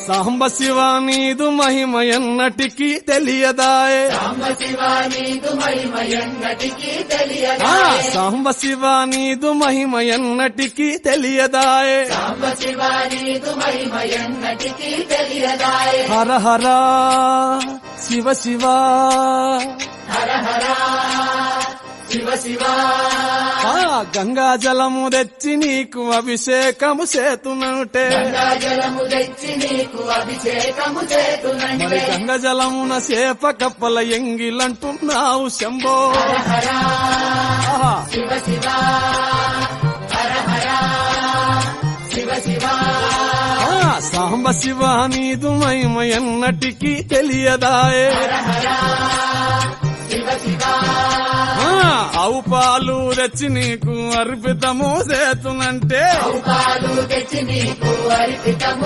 సాంబ శివ నీదు మహిమ ఎన్నటికీ తెలియదాయే సాంబ శివ నీదు మహిమ ఎన్నటికీ తెలియదాయే సాంబ శివ నీదు మహిమ ఎన్నటికీ తెలియదాయే సాంబ శివ నీదు మహిమ ఎన్నటికీ తెలియదాయే హర హర శివ శివ హర హర శివ శివ గంగా జలము తెచ్చి నీకు అభిషేకము చేతునంటే గంగా జలము తెచ్చి నీకు అభిషేకము మరి చేతునంటే గంగ జలమున చేప కప్పల ఎంగిలంటున్నావు శంభో హర హర ఆహా. శివ శివ హర హర శివ శివ సాంబ శివ నీదు మహిమ ఎన్నటికీ తెలియదాయే హర హర శివ శివ ఆవు పాలు తెచ్చి నీకు అర్పితము చేతునంటే పాలు తెచ్చి నీకు అర్పితము